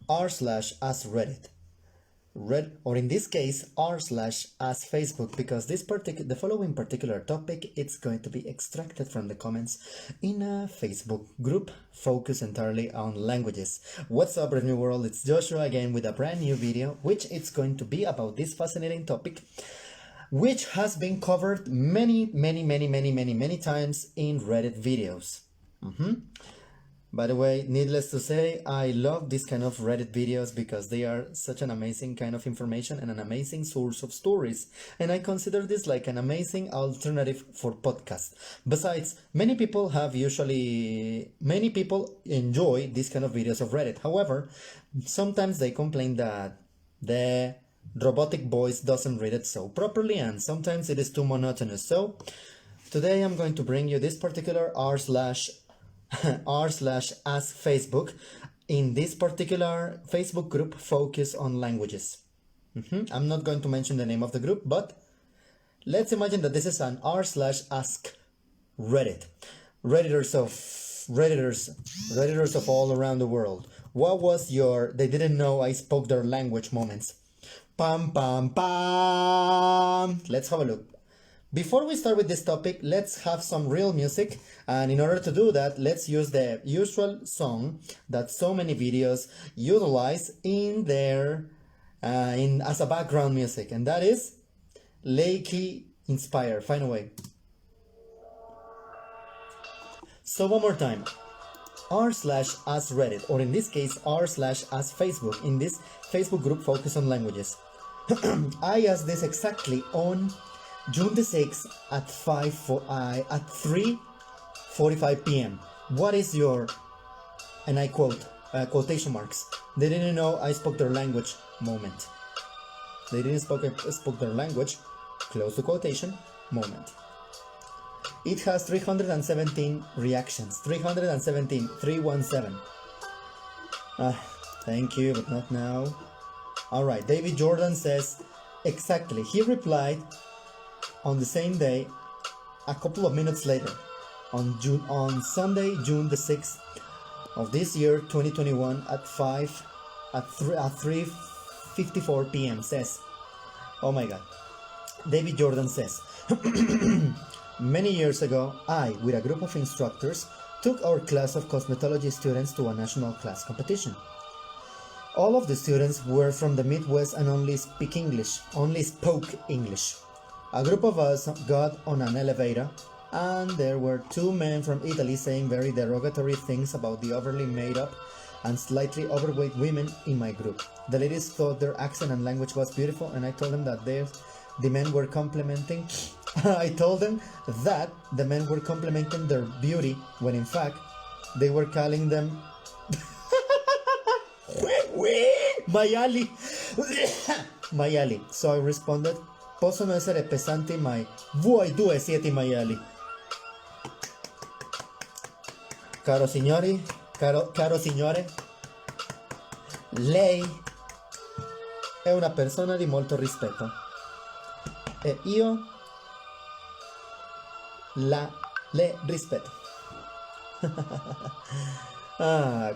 r slash as Reddit. Or in this case r slash as Facebook, because the following particular topic it's going to be extracted from the comments in a Facebook group focused entirely on languages. What's up, Brave New World? It's Joshua again with a brand new video, which it's going to be about this fascinating topic, which has been covered many times in Reddit videos. By the way, needless to say, I love this kind of Reddit videos because they are such an amazing kind of information and an amazing source of stories. And I consider this like an amazing alternative for podcasts. Besides, many people enjoy these kind of videos of Reddit. However, sometimes they complain that the robotic voice doesn't read it so properly, and sometimes it is too monotonous. So today I'm going to bring you this particular r slash as Facebook in this particular Facebook group focus on languages. I'm not going to mention the name of the group, but let's imagine that this is an r slash ask Reddit. Redditors of all around the world. What was your "they didn't know I spoke their language" moments? Pam pam pam. Let's have a look. Before we start with this topic, let's have some real music, and in order to do that, let's use the usual song that so many videos utilize in their as a background music, and that is Lakey Inspire. Find a way. So one more time, r slash as Reddit, or in this case r slash as Facebook, in this Facebook group focus on languages. I asked this exactly on June the 6th at 3:45 p.m. What is your, and I quote, quotation marks, "they didn't know I spoke their language" moment. They didn't spoke their language, close to quotation, moment. It has 317 reactions, 317. Thank you, but not now. Alright, David Jordan says, exactly, he replied on the same day, a couple of minutes later, on Sunday, June the 6th of this year, 2021, at 3:54 p.m. says, oh my god, David Jordan says, many years ago, I, with a group of instructors, took our class of cosmetology students to a national class competition. All of the students were from the Midwest and only spoke English. A group of us got on an elevator, and there were two men from Italy saying very derogatory things about the overly made up and slightly overweight women in my group. The ladies thought their accent and language was beautiful, and I told them that the men were complimenting their beauty, when in fact they were calling them Mayali. Mayali. So I responded, possono essere pesanti, ma voi due siete maiali. Caro signore, lei è una persona di molto rispetto e io le rispetto.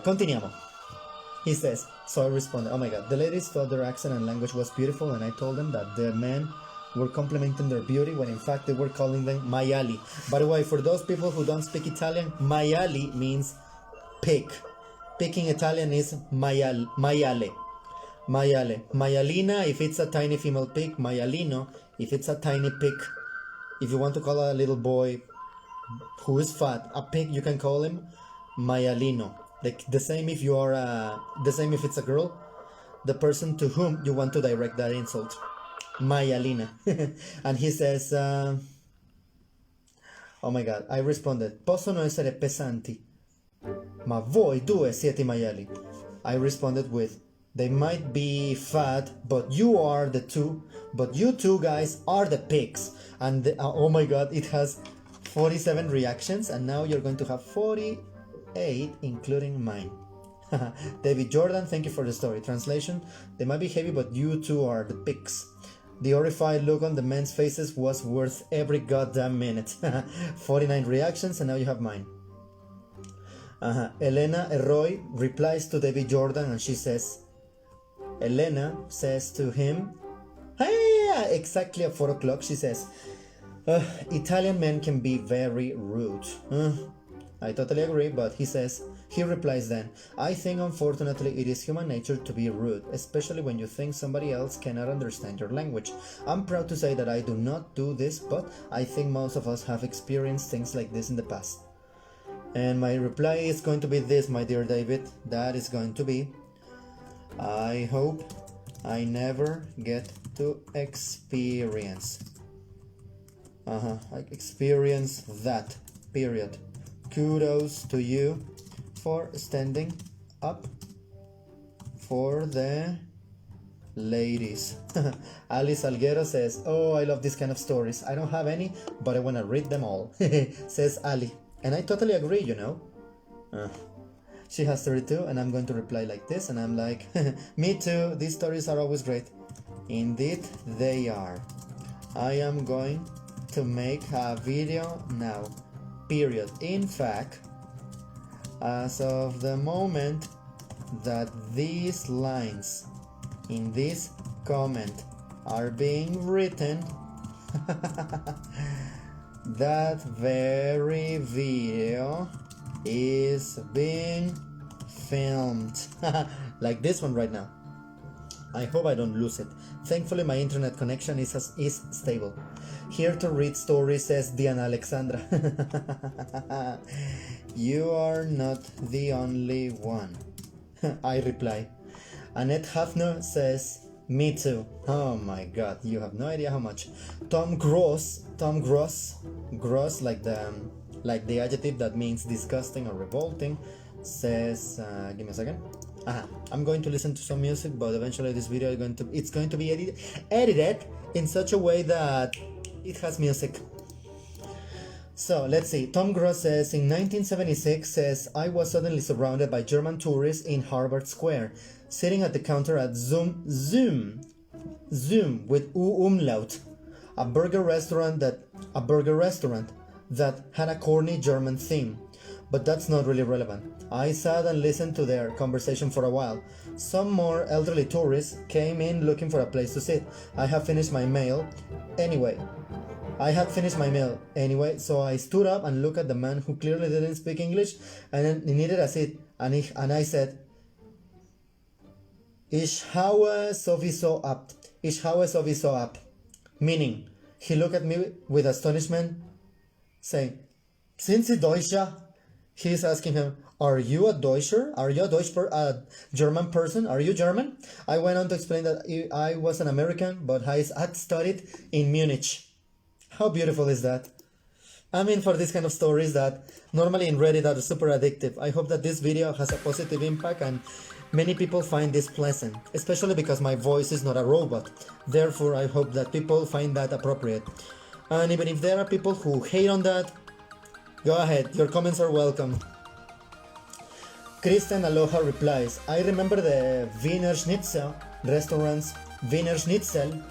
Continuiamo. He says, so I responded, oh my god, the ladies thought their accent and language was beautiful, and I told them that the men were complimenting their beauty, when in fact they were calling them maiali. By the way, for those people who don't speak Italian, maiali means pig. Pig in Italian is maiale. Maialina if it's a tiny female pig, maialino if it's a tiny pig. If you want to call a little boy who is fat a pig, you can call him maialino. Like the same if it's a girl, the person to whom you want to direct that insult. Maialina. And he says, oh my god, I responded, possono essere pesanti, ma voi due siete maiali. I responded with, they might be fat, but you two guys are the pigs. And oh my god, it has 47 reactions, and now you're going to have 48, including mine. David Jordan, thank you for the story. Translation, they might be heavy, but you two are the pigs. The horrified look on the men's faces was worth every goddamn minute. 49 reactions, and now you have mine. Elena Eroy replies to David Jordan and she says, Elena says to him, hey, exactly at 4 o'clock, she says, Italian men can be very rude. I totally agree, but he replies then, I think unfortunately it is human nature to be rude, especially when you think somebody else cannot understand your language. I'm proud to say that I do not do this, but I think most of us have experienced things like this in the past. And my reply is going to be this, my dear David, that is going to be, I hope I never get to experience that, period. Kudos to you for standing up for the ladies. Ali Salguero says, oh, I love this kind of stories. I don't have any, but I want to read them all. Says Ali. And I totally agree, you know. She has 32 and I'm going to reply like this, and I'm like, me too, these stories are always great. Indeed they are. I am going to make a video now, period. In fact, as of the moment that these lines in this comment are being written, that very video is being filmed. Like this one right now. I hope I don't lose it. Thankfully my internet connection is stable. Here to read stories, says Diana Alexandra. You are not the only one. I reply. Annette Hafner says, me too. Oh my god, you have no idea how much. Tom Gross, like the adjective that means disgusting or revolting, says, give me a second. I'm going to listen to some music, but eventually this video is going to be edited in such a way that it has music. So let's see. Tom Gross says, in 1976, says, I was suddenly surrounded by German tourists in Harvard Square, sitting at the counter at Zoom with U umlaut, a burger restaurant that had a corny German theme. But that's not really relevant. I sat and listened to their conversation for a while. Some more elderly tourists came in looking for a place to sit. I had finished my meal anyway, so I stood up and looked at the man who clearly didn't speak English and he needed a seat. And I said, Ich habe sowieso ab. Meaning, he looked at me with astonishment, saying, Sind Sie Deutscher? He's asking him, are you a Deutscher? Are you a German person? Are you German? I went on to explain that I was an American, but I had studied in Munich. How beautiful is that? I'm in for this kind of stories that normally in Reddit are super addictive. I hope that this video has a positive impact and many people find this pleasant, especially because my voice is not a robot. Therefore, I hope that people find that appropriate. And even if there are people who hate on that, go ahead, your comments are welcome. Kristen Aloha replies, I remember the Wiener Schnitzel restaurants, Wiener Schnitzel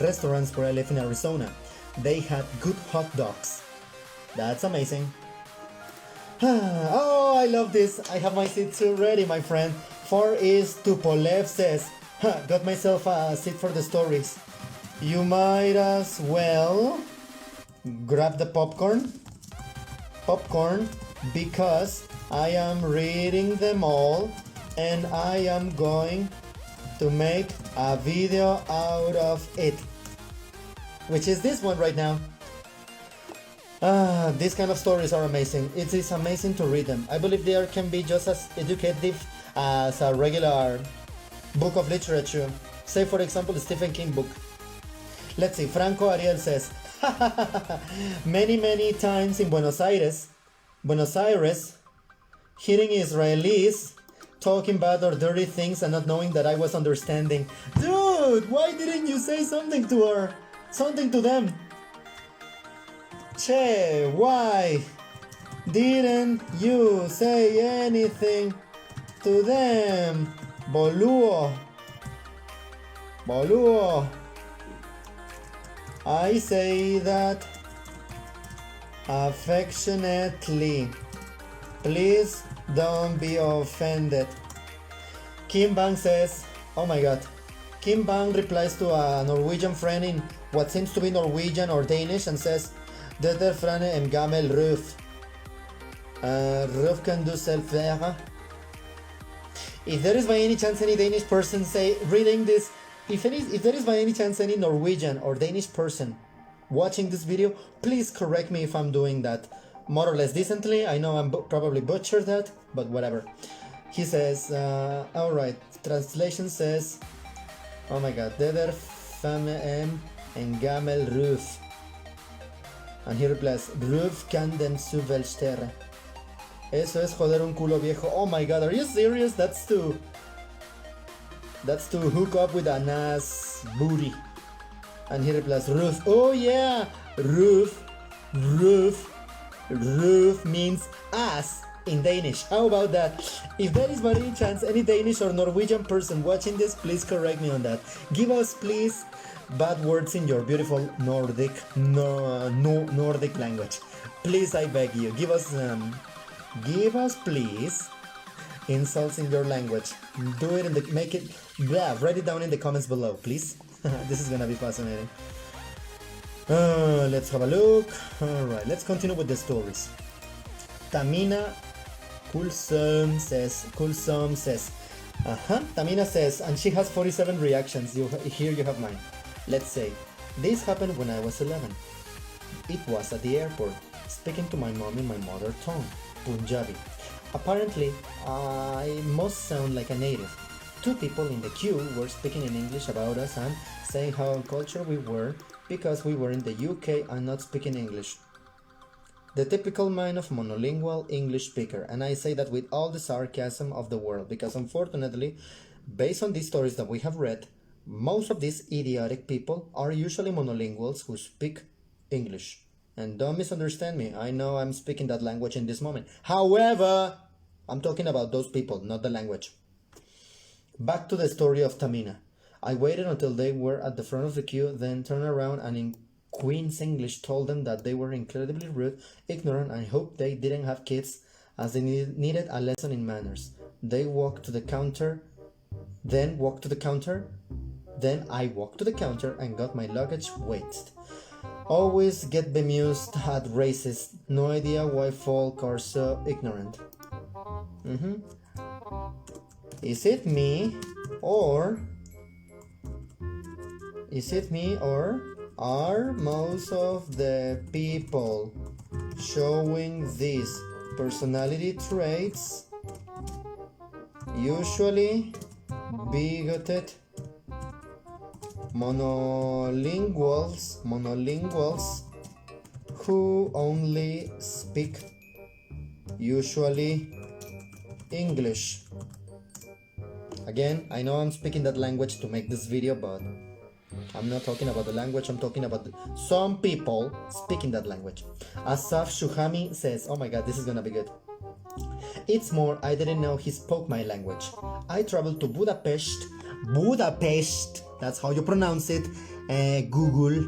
restaurants where I live in Arizona. They had good hot dogs. That's amazing. Oh, I love this. I have my seat too ready, my friend. 4 is Tupolev says, got myself a seat for the stories. You might as well grab the popcorn because I am reading them all and I am going to make a video out of it, which is this one right now. These kind of stories are amazing. It is amazing to read them. I believe they can be just as educative as a regular book of literature. Say for example the Stephen King book. Let's see, Franco Ariel says, many times in Buenos Aires, hearing Israelis talking bad or dirty things and not knowing that I was understanding. Dude, why didn't you say something to her? Something to them? Che, why didn't you say anything to them? Boluo. I say that affectionately. Please don't be offended. Kim Bang says, oh my god. Kim Bang replies to a Norwegian friend in what seems to be Norwegian or Danish and says, Dette frane en gammel ruf. Ruf kan du selv være? If there is by any chance any Danish person reading this, if there is by any chance any Norwegian or Danish person watching this video, please correct me if I'm doing that more or less decently. I know I'm probably butchered that, but whatever. He says, alright, translation says, oh my god, Deder fame en gammel ruf. And he replies, Ruf kan den su vel stere. Eso es joder un culo viejo. Oh my god, are you serious? That's to hook up with an ass booty. And he replies, Roof. Oh yeah, roof means ass in Danish. How about that? If there is by any chance any Danish or Norwegian person watching this, please correct me on that. Give us please bad words in your beautiful Nordic language. Please, I beg you, give us please insults in your language. Do it write it down in the comments below, please. This is gonna be fascinating. Let's have a look. Alright, let's continue with the stories. Tamina Kulsum says, Tamina says, and she has 47 reactions. Here you have mine. Let's say, this happened when I was 11. It was at the airport, speaking to my mom in my mother tongue, Punjabi. Apparently, I must sound like a native. Two people in the queue were speaking in English about us and saying how uncultured we were because we were in the UK and not speaking English. The typical mind of monolingual English speaker, and I say that with all the sarcasm of the world because unfortunately, based on these stories that we have read, most of these idiotic people are usually monolinguals who speak English. And don't misunderstand me, I know I'm speaking that language in this moment. However, I'm talking about those people, not the language. Back to the story of Tamina. I waited until they were at the front of the queue, then turned around and in Queen's English told them that they were incredibly rude, ignorant, and hoped they didn't have kids as they needed a lesson in manners. They walked to the counter, then I walked to the counter and got my luggage weighed. Always get bemused at racists. No idea why folk are so ignorant. Is it me or are most of the people showing these personality traits usually bigoted monolinguals who only speak usually English? Again, I know I'm speaking that language to make this video, but I'm not talking about the language, I'm talking about some people speaking that language. Asaf Shuhami says, oh my god, this is gonna be good. It's more, I didn't know he spoke my language. I traveled to Budapest, that's how you pronounce it, Google,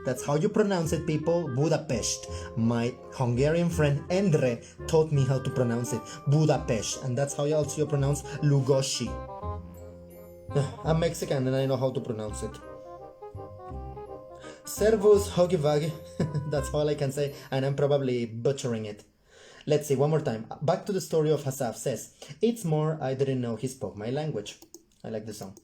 that's how you pronounce it, people, Budapest. My Hungarian friend Endre taught me how to pronounce it, Budapest, and that's how you also pronounce Lugosi. I'm Mexican and I know how to pronounce it. Servus Hogivagi, that's all I can say, and I'm probably butchering it. Let's see, one more time. Back to the story of Asaf says, it's more, I didn't know he spoke my language. I like the song.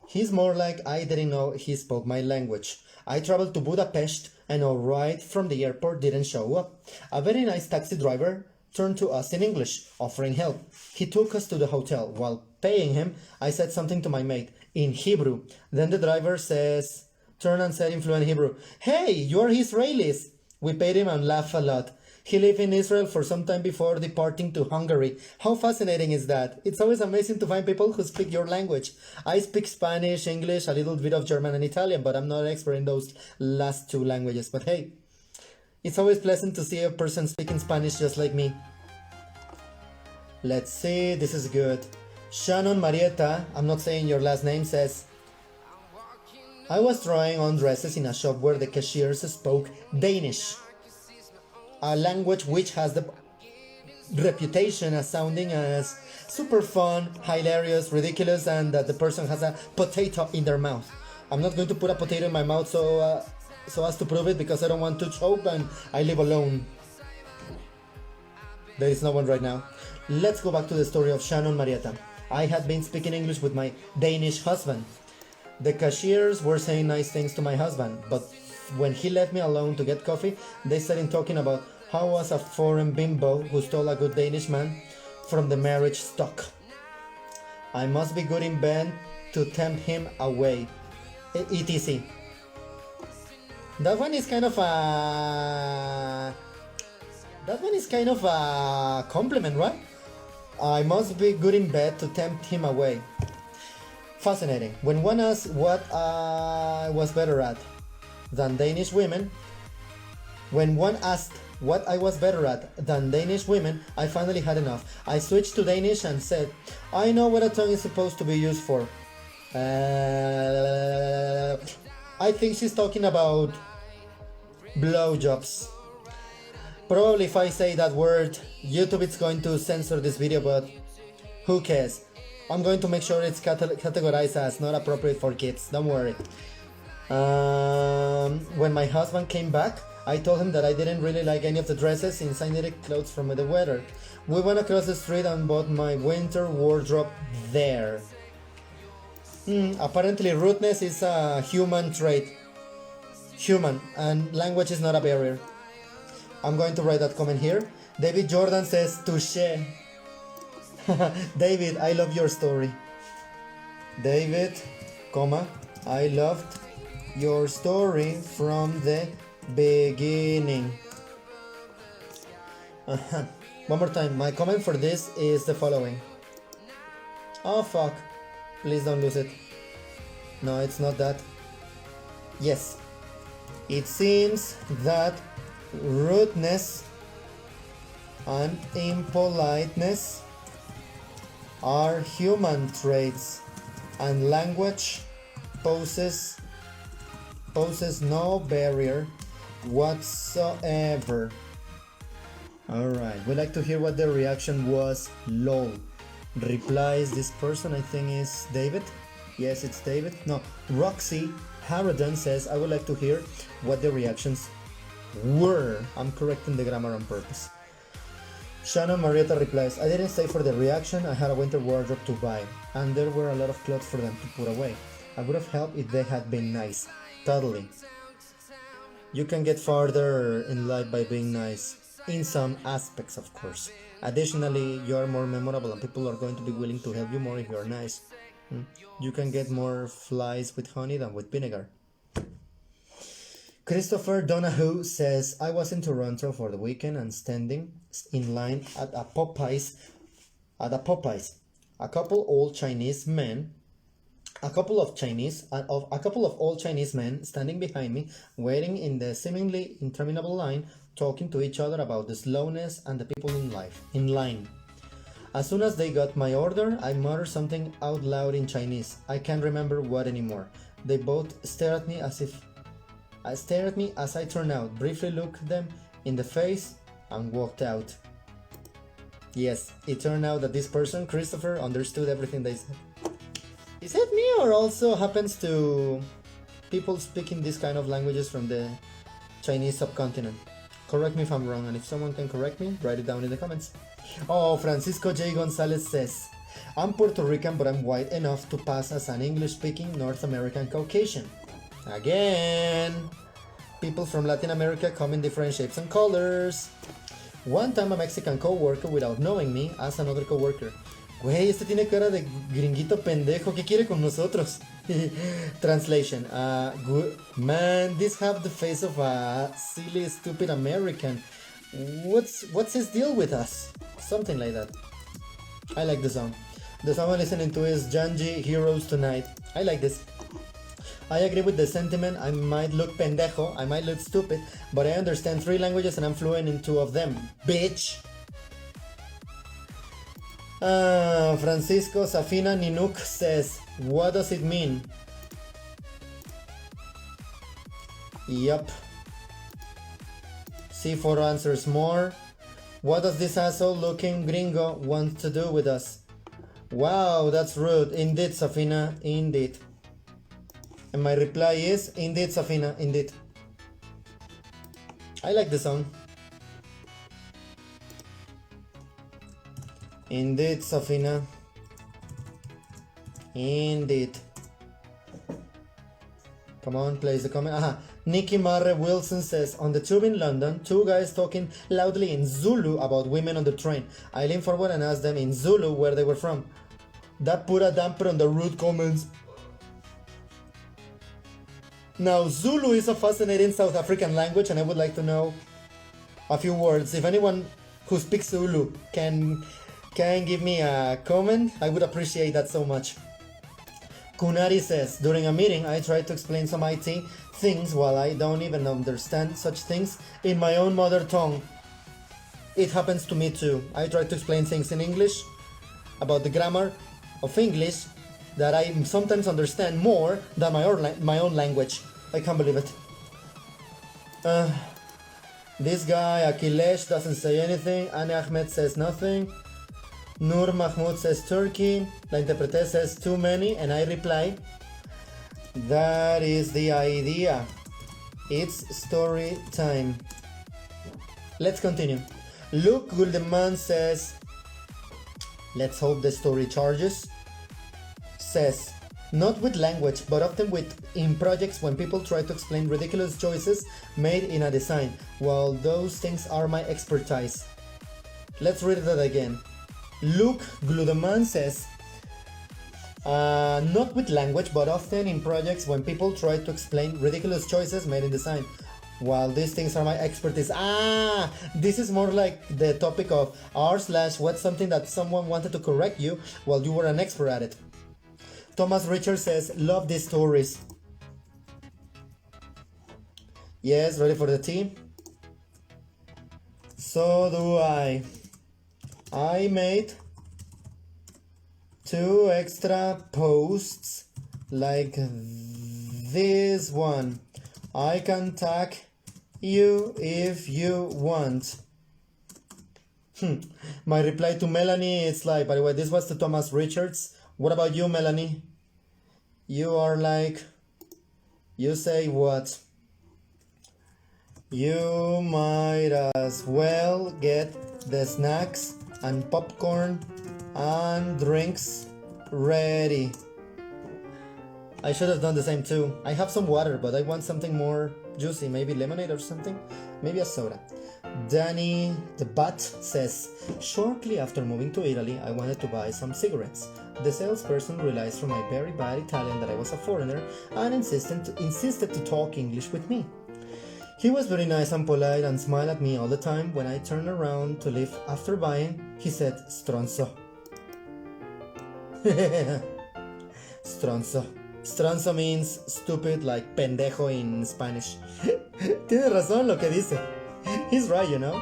He's more like, I didn't know he spoke my language. I traveled to Budapest and a ride from the airport didn't show up. A very nice taxi driver turned to us in English, offering help. He took us to the hotel. While paying him, I said something to my mate in Hebrew. Then the driver turned and said in fluent Hebrew, hey, you're Israelis. We paid him and laughed a lot. He lived in Israel for some time before departing to Hungary. How fascinating is that? It's always amazing to find people who speak your language. I speak Spanish, English, a little bit of German and Italian, but I'm not an expert in those last two languages. But hey, it's always pleasant to see a person speaking Spanish just like me. Let's see, this is good. Shannon Marietta, I'm not saying your last name, says, I was trying on dresses in a shop where the cashiers spoke Danish, a language which has the reputation as sounding as super fun, hilarious, ridiculous, and that the person has a potato in their mouth. I'm not going to put a potato in my mouth so as to prove it, because I don't want to choke and I live alone. There is no one right now. Let's go back to the story of Shannon Marietta. I had been speaking English with my Danish husband. The cashiers were saying nice things to my husband, but when he left me alone to get coffee, they started talking about how I was a foreign bimbo who stole a good Danish man from the marriage stock. I must be good in bed to tempt him away. etc. That one is kind of a compliment, right? I must be good in bed to tempt him away. Fascinating. When one asks what I was better at than Danish women, I finally had enough. I switched to Danish and said, I know what a tongue is supposed to be used for. I think she's talking about blowjobs. Probably if I say that word, YouTube is going to censor this video, but who cares? I'm going to make sure it's categorized as not appropriate for kids, don't worry. When my husband came back, I told him that I didn't really like any of the dresses since I needed clothes from the weather. We went across the street and bought my winter wardrobe there. Apparently rudeness is a human trait. Human, and language is not a barrier. I'm going to write that comment here. David Jordan says, touché. David, I love your story. David, I loved your story from the beginning. One more time. My comment for this is the following. Oh fuck. Please don't lose it. No, it's not that. Yes. It seems that rudeness and impoliteness are human traits, and language poses no barrier whatsoever. Alright, we'd like to hear what the reaction was. LOL. Replies this person, I think is David. Yes, it's David. No, Roxy Harridan says, I would like to hear what the reactions were. I'm correcting the grammar on purpose. Shannon Marietta replies, I didn't stay for the reaction, I had a winter wardrobe to buy, and there were a lot of clothes for them to put away. I would have helped if they had been nice. Totally. You can get farther in life by being nice. In some aspects, of course. Additionally, you are more memorable and people are going to be willing to help you more if you are nice. You can get more flies with honey than with vinegar. Christopher Donahue says, I was in Toronto for the weekend and standing in line at a Popeyes. A couple of old Chinese men standing behind me, waiting in the seemingly interminable line, talking to each other about the slowness and the people in line. As soon as they got my order, I muttered something out loud in Chinese. I can't remember what anymore. They both stared at me as I turned out, briefly looked them in the face, and walked out. Yes, it turned out that this person, Christopher, understood everything they said. Is it me, or also happens to people speaking these kind of languages from the Chinese subcontinent? Correct me if I'm wrong, and if someone can correct me, write it down in the comments. Oh, Francisco J. Gonzalez says, I'm Puerto Rican, but I'm white enough to pass as an English-speaking North American Caucasian. Again, people from Latin America come in different shapes and colors. One time a Mexican co-worker, without knowing me, asked another co-worker, güey, este tiene cara de gringuito pendejo, ¿qué quiere con nosotros? Translation, man, this have the face of a silly, stupid American. What's his deal with us? Something like that. I like the song. The song I'm listening to is Janji, Heroes Tonight. I like this. I agree with the sentiment. I might look pendejo, I might look stupid, but I understand 3 languages and I'm fluent in 2 of them. Bitch! Francisco Safina Ninuk says, what does it mean? Yup. C4 answers more. What does this asshole looking gringo want to do with us? Wow, that's rude. Indeed, Safina, indeed. And my reply is, indeed, Safina, indeed. I like the song. Indeed, Safina. Indeed. Come on, place the comment. Aha. Nikki Marre Wilson says, on the tube in London, two guys talking loudly in Zulu about women on the train. I leaned forward and asked them in Zulu where they were from. That put a damper on the rude comments. Now, Zulu is a fascinating South African language, and I would like to know a few words. If anyone who speaks Zulu can give me a comment, I would appreciate that so much. Kunari says, during a meeting, I tried to explain some IT things while I don't even understand such things in my own mother tongue. It happens to me too. I try to explain things in English about the grammar of English that I sometimes understand more than my own language. I can't believe it. This guy, Akhilesh, doesn't say anything. Anne Ahmed says nothing. Nur Mahmoud says Turkey. La Interprete says too many, and I reply, that is the idea. It's story time. Let's continue. Luke Guldeman says, let's hope the story charges. Says, not with language, but often in projects when people try to explain ridiculous choices made in a design. Well, those things are my expertise. Let's read that again. Luke Gludeman says, not with language, but often in projects when people try to explain ridiculous choices made in design. While these things are my expertise. This is more like the topic of r/what's something that someone wanted to correct you while you were an expert at it. Thomas Richards says, love these stories. Yes, ready for the tea? So do I. I made 2 extra posts like this one. I can tag you if you want. My reply to Melanie is like, by the way, this was to Thomas Richards. What about you, Melanie? You are like, you say what? You might as well get the snacks and popcorn and drinks ready. I should have done the same too. I have some water, but I want something more juicy, maybe lemonade or something, maybe a soda. Danny the Bat says, shortly after moving to Italy, I wanted to buy some cigarettes. The salesperson realized from my very bad Italian that I was a foreigner and insisted to talk English with me. He was very nice and polite and smiled at me all the time. When I turned around to leave after buying, he said, stronzo. Stronzo. Stronzo means stupid, like pendejo in Spanish. Tiene razón lo que dice. He's right, you know.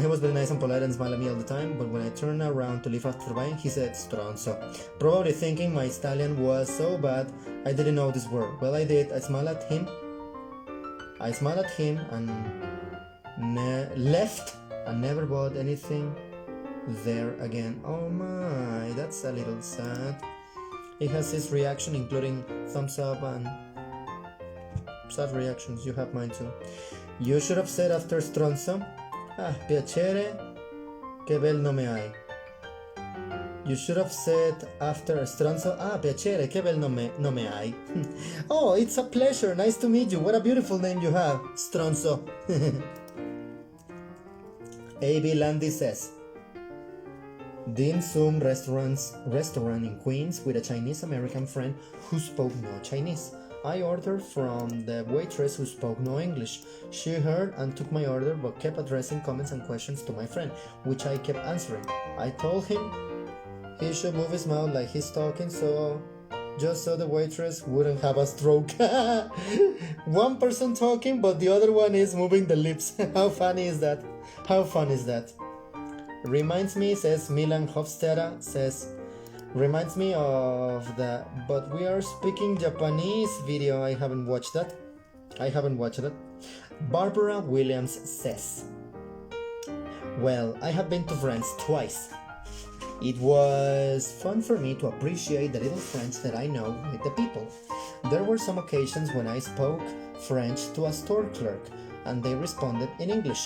He was very nice and polite and smiled at me all the time, but when I turned around to leave after buying, he said stronzo. Probably thinking my Italian was so bad, I didn't know this word. Well, I did. I smiled at him and left and never bought anything there again. Oh my, that's a little sad. He has his reaction, including thumbs up and sad reactions. You have mine too. You should have said after stronzo, piacere, che bel nome hai. You should have said after stronzo, piacere, che bel nome hai. Oh, it's a pleasure, nice to meet you. What a beautiful name you have, stronzo. A.B. Landy says, dim sum restaurant in Queens with a Chinese American friend who spoke no Chinese. I ordered from the waitress who spoke no English. She heard and took my order but kept addressing comments and questions to my friend, which I kept answering. I told him he should move his mouth like he's talking just so the waitress wouldn't have a stroke. One person talking but the other one is moving the lips. How funny is that? How fun is that? Reminds me, says Milan Hofstede, reminds me of the but we are speaking Japanese video. I haven't watched that. I haven't watched it. Barbara Williams says, well, I have been to France twice. It was fun for me to appreciate the little French that I know with the people. There were some occasions when I spoke French to a store clerk and they responded in English.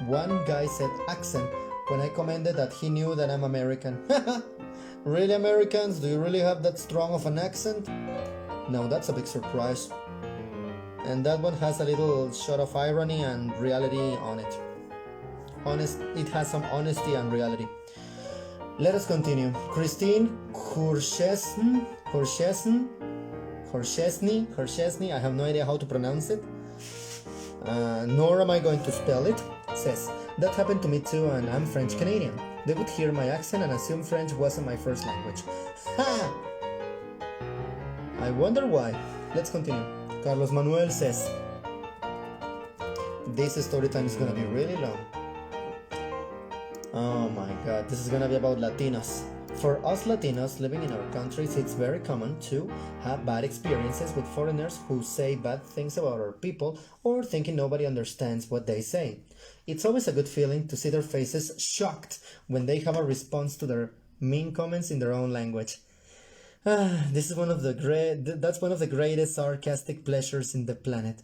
One guy said accent when I commented that he knew that I'm American. Really, Americans? Do you really have that strong of an accent? No, that's a big surprise. And that one has a little shot of irony and reality on it. It has some honesty and reality. Let us continue. Christine Horchesny, I have no idea how to pronounce it. Nor am I going to spell it. Says, that happened to me too, and I'm French Canadian. They would hear my accent and assume French wasn't my first language. Ha! I wonder why. Let's continue. Carlos Manuel says, this story time is gonna be really long. Oh my god, this is gonna be about Latinos. For us Latinos living in our countries, it's very common to have bad experiences with foreigners who say bad things about our people or thinking nobody understands what they say. It's always a good feeling to see their faces shocked when they have a response to their mean comments in their own language. This is one of the greatest sarcastic pleasures in the planet,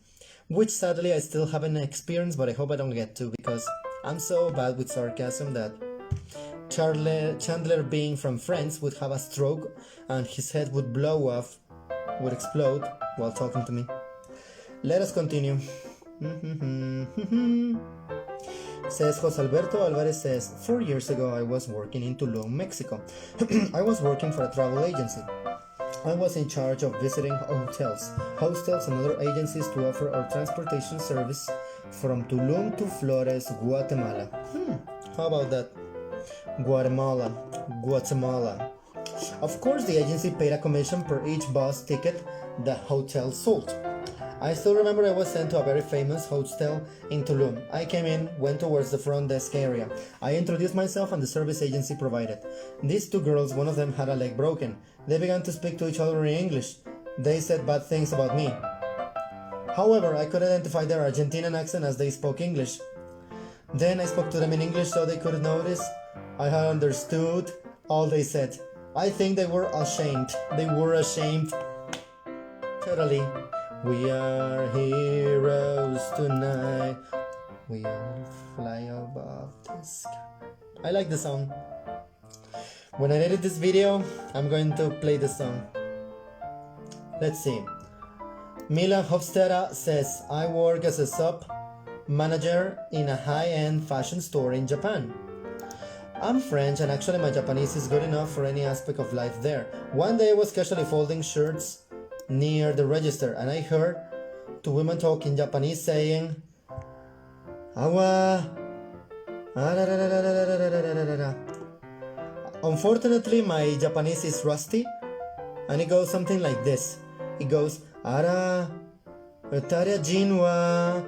which sadly I still haven't experienced, but I hope I don't get to, because I'm so bad with sarcasm that Chandler, being from France, would have a stroke and his head would explode while talking to me. Let us continue. Says Jose Alberto Alvarez says, 4 years ago I was working in Tulum, Mexico. I was working for a travel agency. I was in charge of visiting hotels, hostels and other agencies to offer our transportation service from Tulum to Flores, Guatemala. How about that? Guatemala. Of course, the agency paid a commission per each bus ticket the hotel sold. I still remember I was sent to a very famous hostel in Tulum. I came in, went towards the front desk area. I introduced myself and the service agency provided. These two girls, one of them had a leg broken. They began to speak to each other in English. They said bad things about me. However, I could identify their Argentinian accent as they spoke English. Then I spoke to them in English so they could notice. I had understood all they said. I think they were ashamed. Totally. We are heroes tonight. We'll fly above the sky. I like the song. When I edit this video, I'm going to play the song. Let's see. Mila Hofstede says, I work as a sub manager in a high-end fashion store in Japan. I'm French and actually my Japanese is good enough for any aspect of life there. One day I was casually folding shirts near the register and I heard two women talk in Japanese saying, Awa. Unfortunately, my Japanese is rusty and it goes something like this. It goes, Ara, utaria jinwa,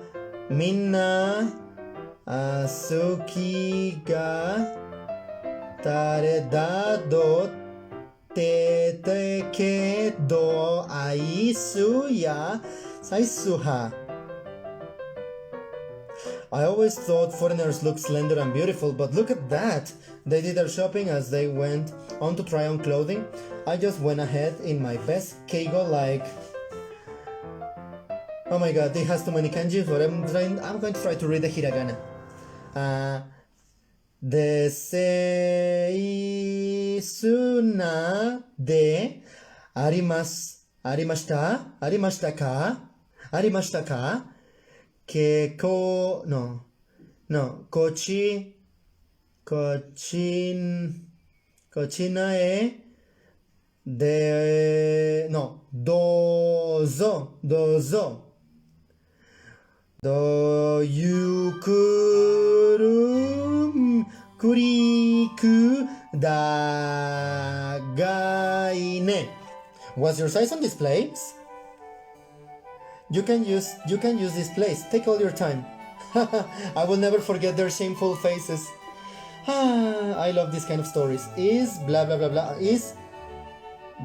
minna, asuki ga, tare dado, te kedo aisu ya saisuha. I always thought foreigners looked slender and beautiful, but look at that! They did their shopping as they went on to try on clothing. I just went ahead in my best keigo like... Oh my god, it has too many kanji, but I'm going to try to read the hiragana. Deseisuna de arimashita ka que cochina de dozo do yukuru kuriku dagaine. Was your size on displays? You can use displays. Take all your time. I will never forget their shameful faces. I love these kind of stories. Is blah blah blah blah. Is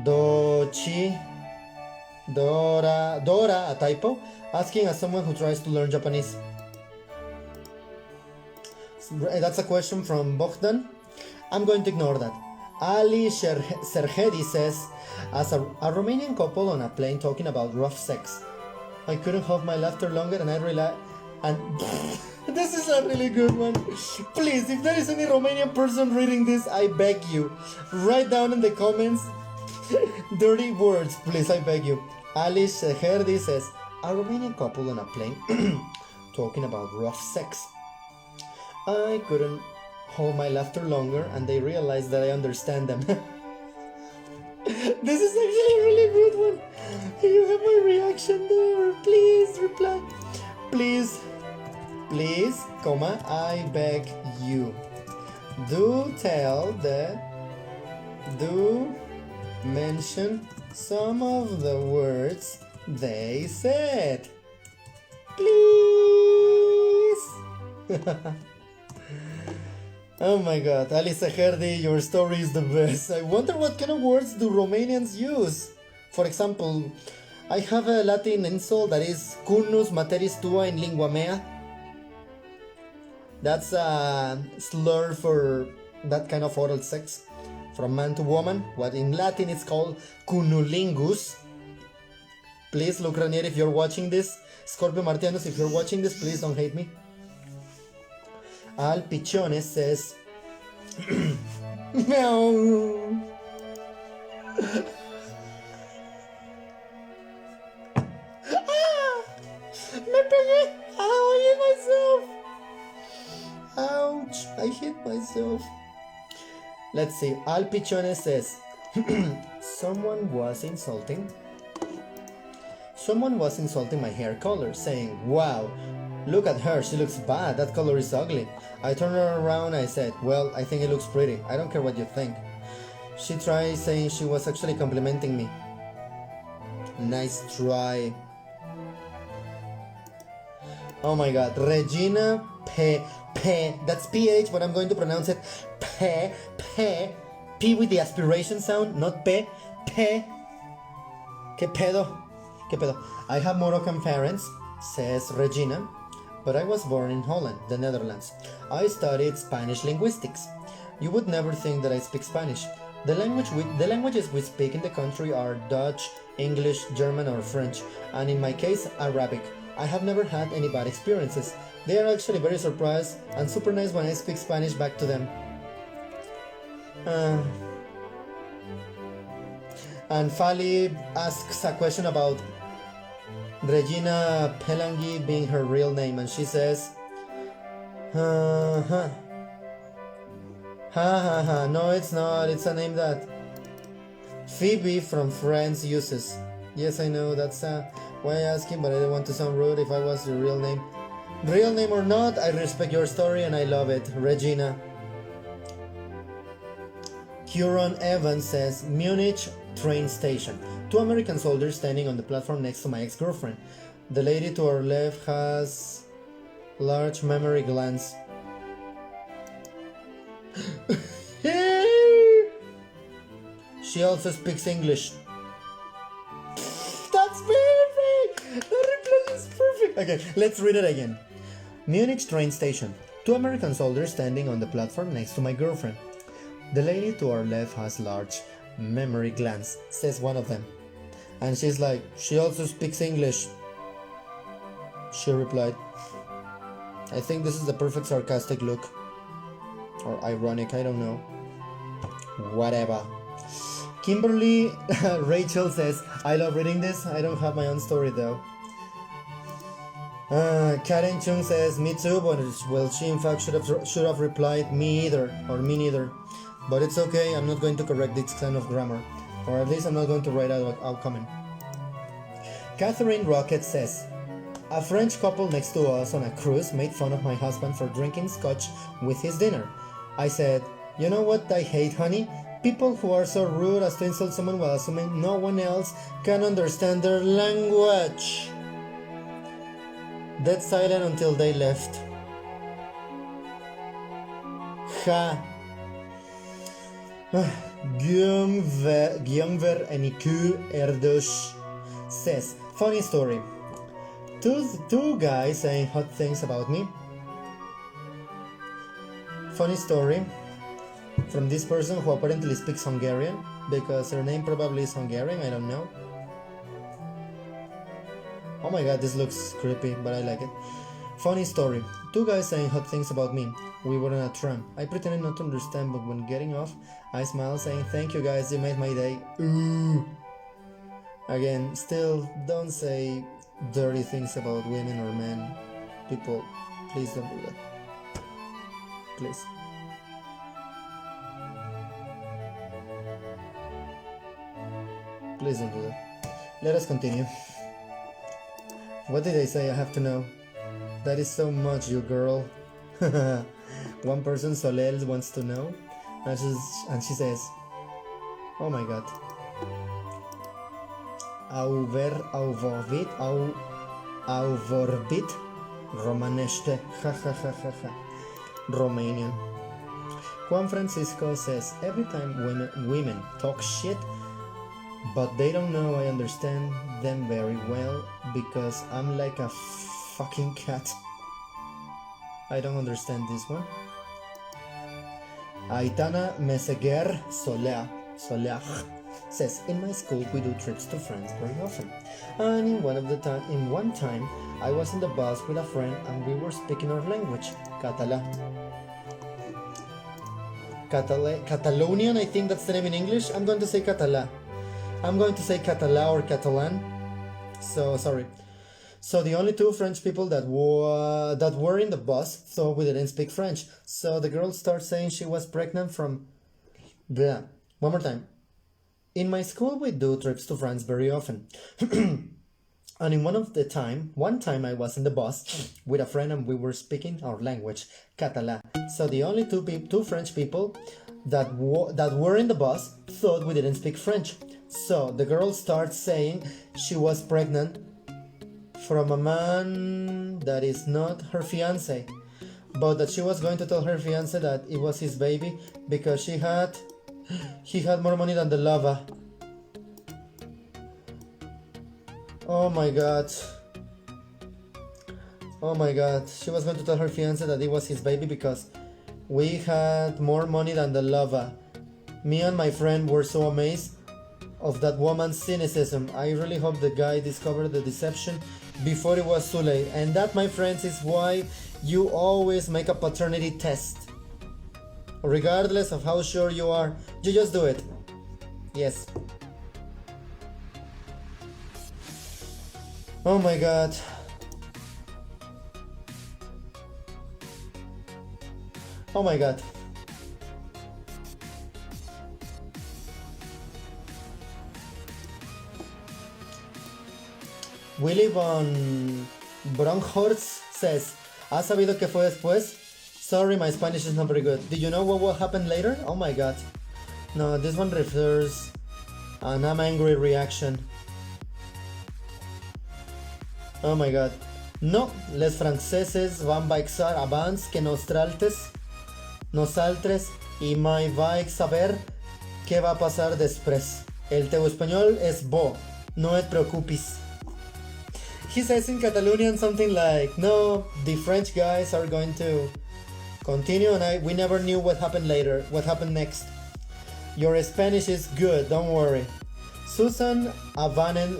dochi Dora, a typo, asking as someone who tries to learn Japanese. That's a question from Bogdan. I'm going to ignore that. Ali Serhedi says, as a Romanian couple on a plane talking about rough sex. I couldn't hold my laughter longer and I realized... And this is a really good one. Please, if there is any Romanian person reading this, I beg you, write down in the comments dirty words, please, I beg you. Ali Serhedi says, a Romanian couple on a plane talking about rough sex. I couldn't hold my laughter longer and they realized that I understand them. This is actually a really good one. You have my reaction there. Please reply. Please, comma, I beg you. Do mention some of the words they said. Please. Oh my god, Ali Saherdi, your story is the best. I wonder what kind of words do Romanians use. For example, I have a Latin insult that is cunus materis tua in lingua mea. That's a slur for that kind of oral sex from man to woman. What in Latin is called cunulingus. Please, look Ranier, if you're watching this. Scorpio Martianos, if you're watching this, please don't hate me. Al Pichones says, meow. Me pegué. Ow, I hit myself. Ouch, I hit myself. Let's see. Al Pichones says, someone was insulting my hair color, saying, wow, look at her, she looks bad, that color is ugly. I turned her around, I said, well, I think it looks pretty, I don't care what you think. She tried saying she was actually complimenting me. Nice try. Oh my god, Regina P, that's PH, but I'm going to pronounce it P with the aspiration sound, not P. Que pedo? I have Moroccan parents, says Regina, but I was born in Holland, the Netherlands. I studied Spanish linguistics. You would never think that I speak Spanish. The languages we speak in the country are Dutch, English, German or French, and in my case, Arabic. I have never had any bad experiences. They are actually very surprised and super nice when I speak Spanish back to them. And Fali asks a question about Regina Pelangi being her real name, and she says, no, it's not, it's a name that Phoebe from Friends uses. Yes, I know, that's why I asked him, but I didn't want to sound rude if I was your real name. Real name or not, I respect your story and I love it, Regina. Huron Evans says, Munich train station. 2 American soldiers standing on the platform next to my ex-girlfriend. The lady to our left has large mammary glands. She also speaks English. That's perfect! The reply is perfect! Okay, let's read it again. Munich train station. 2 American soldiers standing on the platform next to my girlfriend. The lady to our left has large mammary glands, says one of them. And she's like, she also speaks English. She replied. I think this is the perfect sarcastic look. Or ironic, I don't know. Whatever. Kimberly Rachel says, I love reading this. I don't have my own story though. Karen Chung says, me too, but well, she in fact should have replied, me either, or me neither. But it's okay, I'm not going to correct this kind of grammar. Or at least I'm not going to write out comment. Catherine Rocket says, a French couple next to us on a cruise made fun of my husband for drinking scotch with his dinner. I said, you know what I hate, honey? People who are so rude as to insult someone while assuming no one else can understand their language. Dead silent until they left. Ha. Gyöngver Eniku Erdos says, funny story. Two guys saying hot things about me. Funny story from this person who apparently speaks Hungarian, because her name probably is Hungarian, I don't know. Oh my god, this looks creepy, but I like it. Funny story. Two guys saying hot things about me. We were on a tram. I pretended not to understand, but when getting off, I smiled saying, thank you guys, you made my day. Ooh. Again, still, don't say dirty things about women or men. People, please don't do that. Please. Please don't do that. Let us continue. What did I say? I have to know. That is so much, you girl. One person, Soleil, wants to know, and she says, oh my god. Auvorbit Romanește. Ha ha ha ha ha. Romanian. Juan Francisco says, every time women talk shit, but they don't know I understand them very well because I'm like a fucking cat. I don't understand this one. Aitana Meseguer Soleah says, in my school we do trips to France very often, and in one time I was in the bus with a friend and we were speaking our language, Catalonian, I think that's the name in English. I'm going to say Català or Catalan. So sorry. So the only two French people that were in the bus thought we didn't speak French. So the girl starts saying she was pregnant from the. One more time. In my school we do trips to France very often. And in one time I was in the bus with a friend and we were speaking our language, Català. So the only two French people that were in the bus thought we didn't speak French. So the girl starts saying she was pregnant from a man that is not her fiancé, but that she was going to tell her fiancé that it was his baby because he had more money than the lover. Oh my god. She was going to tell her fiancé that it was his baby because we had more money than the lover. Me and my friend were so amazed of that woman's cynicism. I really hope the guy discovered the deception before it was too late. And that, my friends, is why you always make a paternity test. Regardless of how sure you are, you just do it. Yes. Oh my god. Oh my god. Willy von Bronkhorst says, ¿Has sabido qué fue después? Sorry, my Spanish is not very good. Did you know what will happen later? Oh my god. No, this one refers an I'm angry reaction. Oh my god. No, les franceses van baixar abans que nosaltres i mai vaig saber què va passar després. El teu espanyol és bo, no et preocupis. He says in Catalonian something like, no, the French guys are going to continue and we never knew what happened next. Your Spanish is good, don't worry. Susan Avanes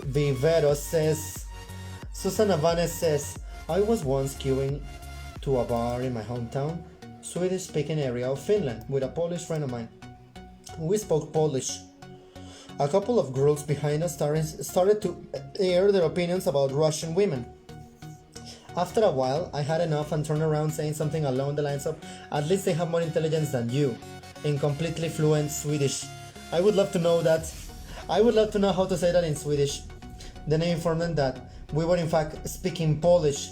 says, I was once queuing to a bar in my hometown, Swedish-speaking area of Finland, with a Polish friend of mine. We spoke Polish. A couple of girls behind us started to air their opinions about Russian women. After a while, I had enough and turned around saying something along the lines of, at least they have more intelligence than you, in completely fluent Swedish. I would love to know that. I would love to know how to say that in Swedish. Then I informed them that we were in fact speaking Polish.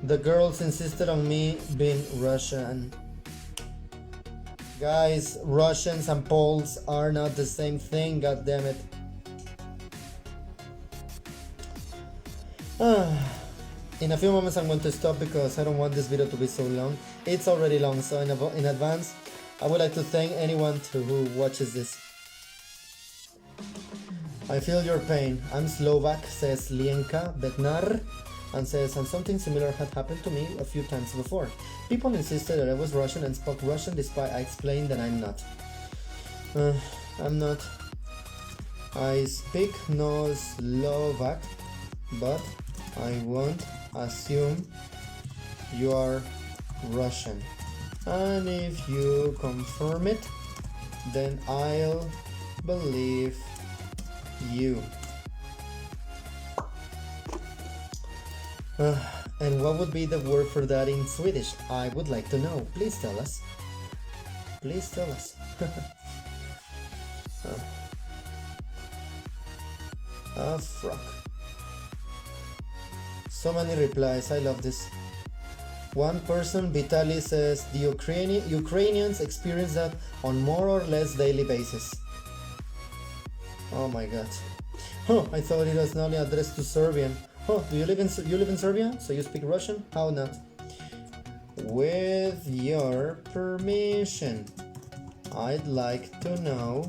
The girls insisted on me being Russian. Guys, Russians and Poles are not the same thing, god damn it. In a few moments I'm going to stop because I don't want this video to be so long. It's already long, so in advance I would like to thank anyone who watches this. I feel your pain. I'm Slovak, says Lienka Bednar, and says, and something similar had happened to me a few times before. People insisted that I was Russian and spoke Russian despite I explained that I'm not. I'm not. I speak no Slovak, but I won't assume you are Russian. And if you confirm it, then I'll believe you. And what would be the word for that in Swedish? I would like to know. Please tell us. Please tell us. A frog. So many replies. I love this. One person, Vitaly, says the Ukrainians experience that on more or less daily basis. Oh my god. Oh, I thought it was only addressed to Serbian. Oh, do you live in Serbia? So you speak Russian? How not? With your permission, I'd like to know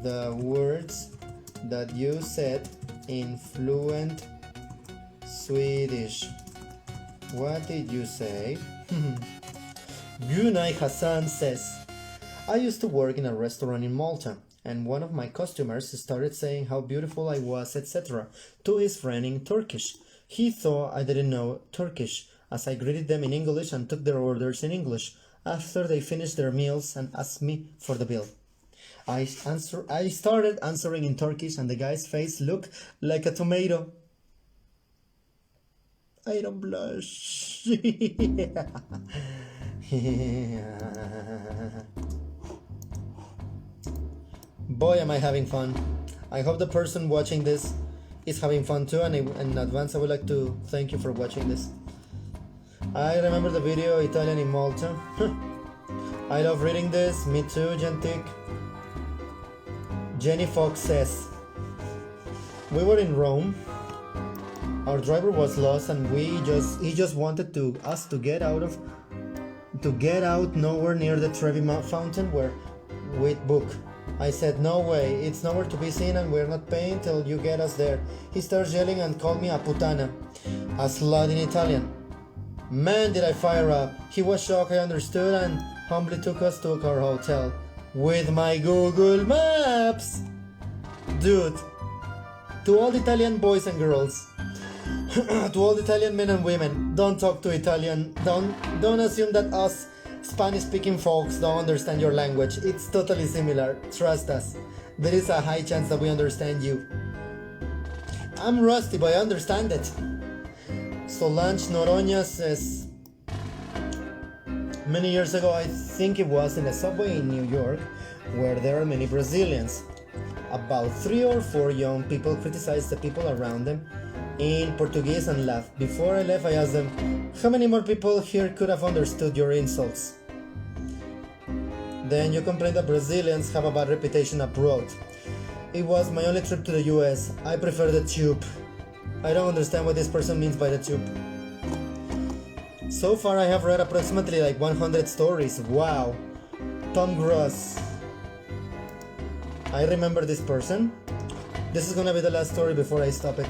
the words that you said in fluent Swedish. What did you say? Gunay Hassan says, I used to work in a restaurant in Malta, and one of my customers started saying how beautiful I was, etc. to his friend in Turkish. He thought I didn't know Turkish, as I greeted them in English and took their orders in English. After they finished their meals and asked me for the bill, I started answering in Turkish, and the guy's face looked like a tomato. I don't blush. Boy, am I having fun. I hope the person watching this is having fun too, and in advance I would like to thank you for watching this. I remember the video Italian in Malta. I love reading this. Me too, Gentic. Jenny Fox says, we were in Rome. Our driver was lost, and he just wanted us to get out nowhere near the Trevi Fountain where we'd book. I said, no way, it's nowhere to be seen and we're not paying till you get us there. He starts yelling and called me a putana, a slut in Italian. Man, did I fire up. He was shocked I understood and humbly took us to our hotel. With my Google Maps! Dude, to all Italian boys and girls, to all Italian men and women, don't talk to Italian, don't assume that us Spanish-speaking folks don't understand your language. It's totally similar, trust us. There is a high chance that we understand you. I'm rusty, but I understand it. Solange Noronha says, many years ago, I think it was in a subway in New York, where there are many Brazilians. About 3 or 4 young people criticized the people around them in Portuguese and laughed. Before I left, I asked them, how many more people here could have understood your insults? Then you complain that Brazilians have a bad reputation abroad. It was my only trip to the US. I prefer the tube. I don't understand what this person means by the tube. So far I have read approximately like 100 stories. Wow. Tom Gross. I remember this person. This is gonna be the last story before I stop it.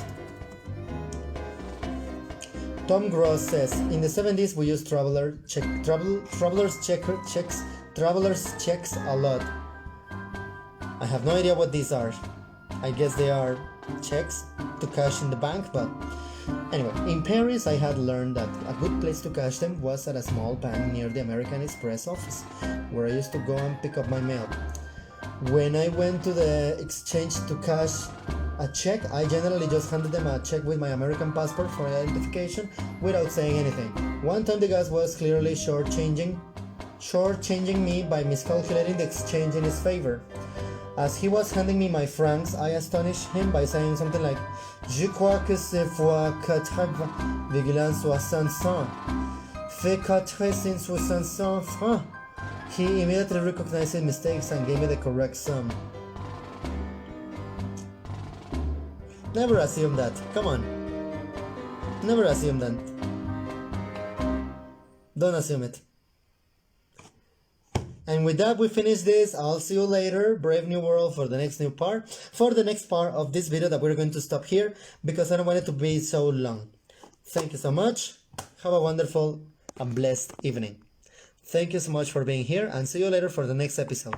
Tom Gross says, in the 70s we used travelers checks a lot. I have no idea what these are. I guess they are checks to cash in the bank, but anyway, in Paris I had learned that a good place to cash them was at a small bank near the American Express office, where I used to go and pick up my mail. When I went to the exchange to cash a check, I generally just handed them a check with my American passport for identification without saying anything. One time the guy was clearly shortchanging me by miscalculating the exchange in his favor. As he was handing me my francs, I astonished him by saying something like, Je crois que c'est fois 4,65. Fait 4,65 francs. He immediately recognized his mistakes and gave me the correct sum. Never assume that. Come on. Never assume that. Don't assume it. And with that, we finish this. I'll see you later, Brave New World, for the next new part. For the next part of this video that we're going to stop here because I don't want it to be so long. Thank you so much. Have a wonderful and blessed evening. Thank you so much for being here and see you later for the next episode.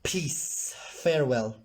Peace. Farewell.